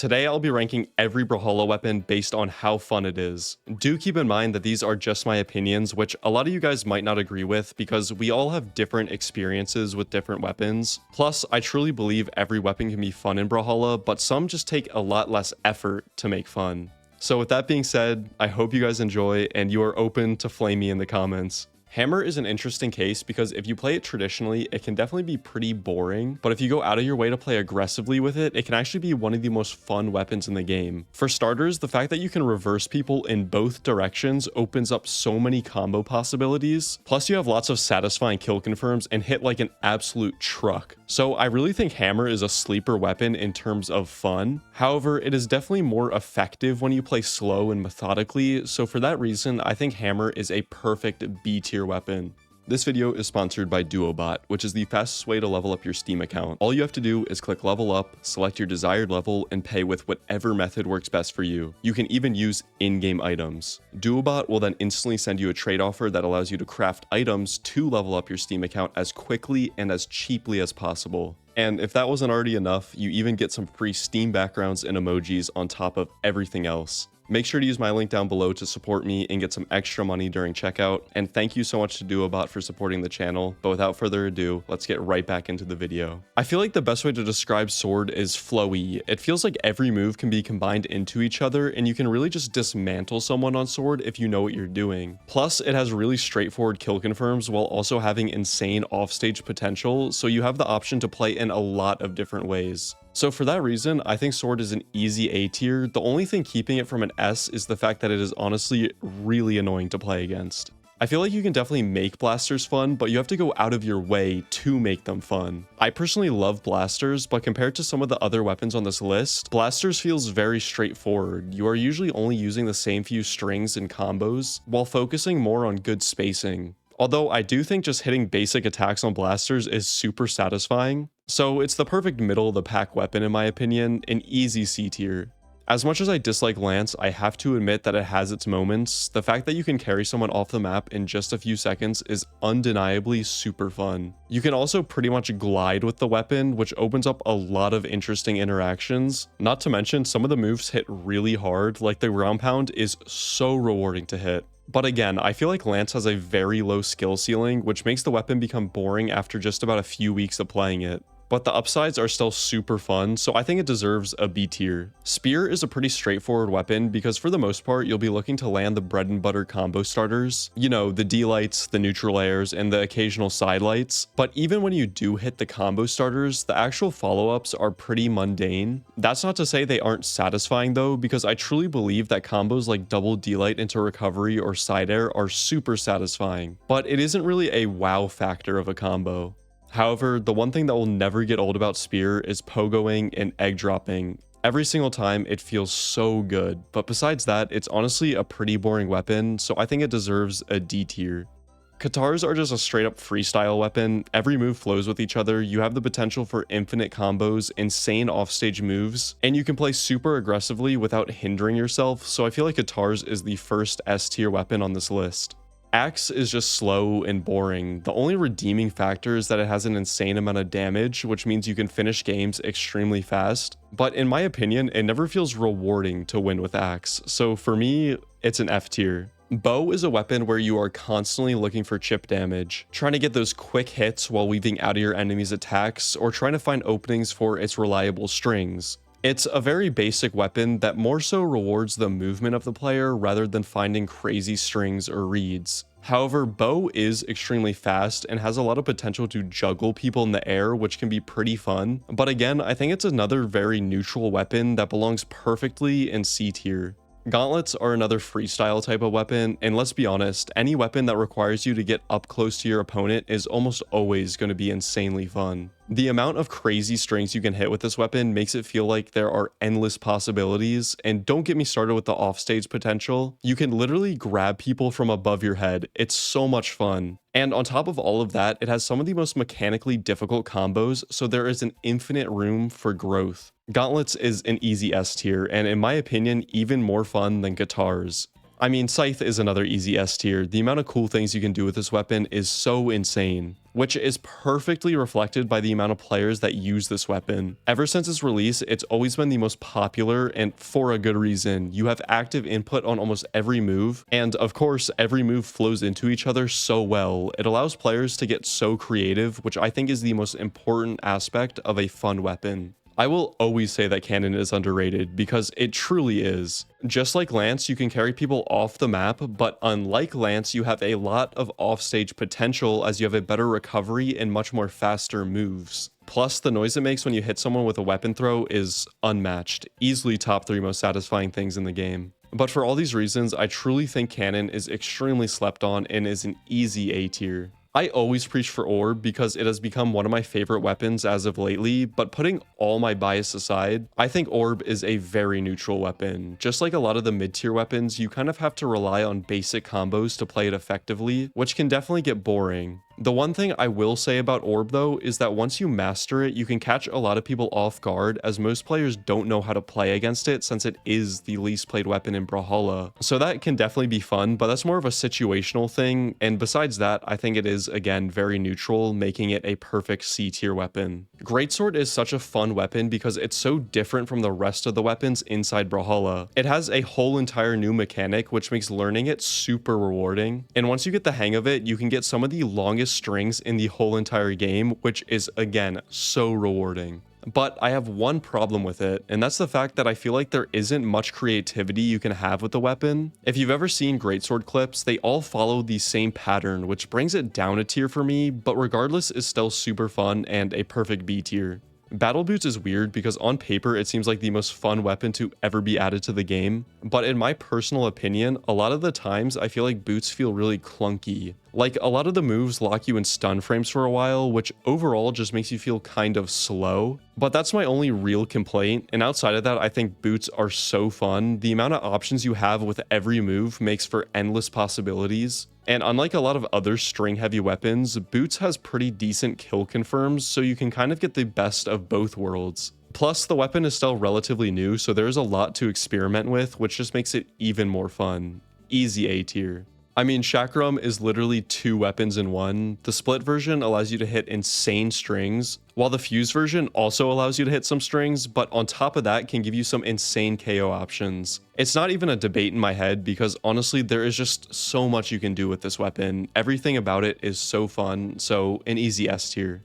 Today I'll be ranking every Brawlhalla weapon based on how fun it is. Do keep in mind that these are just my opinions, which a lot of you guys might not agree with because we all have different experiences with different weapons. Plus, I truly believe every weapon can be fun in Brawlhalla, but some just take a lot less effort to make fun. So with that being said, I hope you guys enjoy and you are open to flame me in the comments. Hammer is an interesting case because if you play it traditionally, it can definitely be pretty boring, but if you go out of your way to play aggressively with it, it can actually be one of the most fun weapons in the game. For starters, the fact that you can reverse people in both directions opens up so many combo possibilities, plus you have lots of satisfying kill confirms and hit like an absolute truck. So I really think Hammer is a sleeper weapon in terms of fun. However, it is definitely more effective when you play slow and methodically, so for that reason, I think Hammer is a perfect B tier weapon. This video is sponsored by Duobot, which is the fastest way to level up your Steam account. All you have to do is click level up, select your desired level, and pay with whatever method works best for you. You can even use in-game items. Duobot will then instantly send you a trade offer that allows you to craft items to level up your Steam account as quickly and as cheaply as possible. And if that wasn't already enough, you even get some free Steam backgrounds and emojis on top of everything else. Make sure to use my link down below to support me and get some extra money during checkout. And thank you so much to Duobot for supporting the channel. But without further ado, let's get right back into the video. I feel like the best way to describe Sword is flowy. It feels like every move can be combined into each other and you can really just dismantle someone on Sword if you know what you're doing. Plus, it has really straightforward kill confirms while also having insane offstage potential, so you have the option to play in a lot of different ways. So for that reason, I think Sword is an easy A tier. The only thing keeping it from an S is the fact that it is honestly really annoying to play against. I feel like you can definitely make blasters fun, but you have to go out of your way to make them fun. I personally love blasters, but compared to some of the other weapons on this list, blasters feels very straightforward. You are usually only using the same few strings and combos, while focusing more on good spacing. Although I do think just hitting basic attacks on blasters is super satisfying. So it's the perfect middle of the pack weapon in my opinion, an easy C tier. As much as I dislike Lance, I have to admit that it has its moments. The fact that you can carry someone off the map in just a few seconds is undeniably super fun. You can also pretty much glide with the weapon, which opens up a lot of interesting interactions. Not to mention, some of the moves hit really hard, like the ground pound is so rewarding to hit. But again, I feel like Lance has a very low skill ceiling, which makes the weapon become boring after just about a few weeks of playing it. But the upsides are still super fun, so I think it deserves a B tier. Spear is a pretty straightforward weapon because for the most part, you'll be looking to land the bread and butter combo starters. You know, the D-lights, the neutral airs, and the occasional side lights. But even when you do hit the combo starters, the actual follow-ups are pretty mundane. That's not to say they aren't satisfying though, because I truly believe that combos like double D-light into recovery or side air are super satisfying. But it isn't really a wow factor of a combo. However, the one thing that will never get old about Spear is pogoing and egg dropping. Every single time it feels so good, but besides that, it's honestly a pretty boring weapon, so I think it deserves a D tier. Katars are just a straight up freestyle weapon. Every move flows with each other, you have the potential for infinite combos, insane offstage moves, and you can play super aggressively without hindering yourself, so I feel like Katars is the first S tier weapon on this list. Axe is just slow and boring. The only redeeming factor is that it has an insane amount of damage, which means you can finish games extremely fast. But in my opinion, it never feels rewarding to win with Axe, so for me, it's an F tier. Bow is a weapon where you are constantly looking for chip damage, trying to get those quick hits while weaving out of your enemy's attacks, or trying to find openings for its reliable strings. It's a very basic weapon that more so rewards the movement of the player rather than finding crazy strings or reads. However, Bow is extremely fast and has a lot of potential to juggle people in the air, which can be pretty fun. But again, I think it's another very neutral weapon that belongs perfectly in C tier. Gauntlets are another freestyle type of weapon, and let's be honest, any weapon that requires you to get up close to your opponent is almost always going to be insanely fun. The amount of crazy strings you can hit with this weapon makes it feel like there are endless possibilities, and don't get me started with the offstage potential. You can literally grab people from above your head. It's so much fun. And on top of all of that, it has some of the most mechanically difficult combos, so there is an infinite room for growth. Gauntlets is an easy S tier, and in my opinion, even more fun than Katars. I mean, Scythe is another easy S tier. The amount of cool things you can do with this weapon is so insane, which is perfectly reflected by the amount of players that use this weapon. Ever since its release, it's always been the most popular, and for a good reason. You have active input on almost every move, and of course, every move flows into each other so well. It allows players to get so creative, which I think is the most important aspect of a fun weapon. I will always say that cannon is underrated because it truly is. Just like Lance, you can carry people off the map, but unlike Lance, you have a lot of offstage potential as you have a better recovery and much more faster moves. Plus, the noise it makes when you hit someone with a weapon throw is unmatched, easily top 3 most satisfying things in the game. But for all these reasons, I truly think cannon is extremely slept on and is an easy A tier. I always preach for Orb because it has become one of my favorite weapons as of lately, but putting all my bias aside, I think Orb is a very neutral weapon. Just like a lot of the mid-tier weapons, you kind of have to rely on basic combos to play it effectively, which can definitely get boring. The one thing I will say about Orb though is that once you master it, you can catch a lot of people off guard as most players don't know how to play against it since it is the least played weapon in Brawlhalla. So that can definitely be fun, but that's more of a situational thing, and besides that, I think it is again very neutral, making it a perfect C tier weapon. Greatsword is such a fun weapon because it's so different from the rest of the weapons inside Brawlhalla. It has a whole entire new mechanic which makes learning it super rewarding, and once you get the hang of it, you can get some of the longest strings in the whole entire game, which is again so rewarding. But I have one problem with it, and that's the fact that I feel like there isn't much creativity you can have with the weapon. If you've ever seen Greatsword clips, they all follow the same pattern, which brings it down a tier for me, but regardless is still super fun and a perfect B tier. Battle Boots is weird because on paper it seems like the most fun weapon to ever be added to the game, but in my personal opinion, a lot of the times I feel like boots feel really clunky. Like, a lot of the moves lock you in stun frames for a while, which overall just makes you feel kind of slow. But that's my only real complaint, and outside of that, I think boots are so fun. The amount of options you have with every move makes for endless possibilities. And unlike a lot of other string-heavy weapons, boots has pretty decent kill confirms, so you can kind of get the best of both worlds. Plus, the weapon is still relatively new, so there's a lot to experiment with, which just makes it even more fun. Easy A tier. I mean, Chakram is literally 2 weapons in one. The split version allows you to hit insane strings, while the fuse version also allows you to hit some strings, but on top of that can give you some insane KO options. It's not even a debate in my head because honestly, there is just so much you can do with this weapon. Everything about it is so fun, so an easy S tier.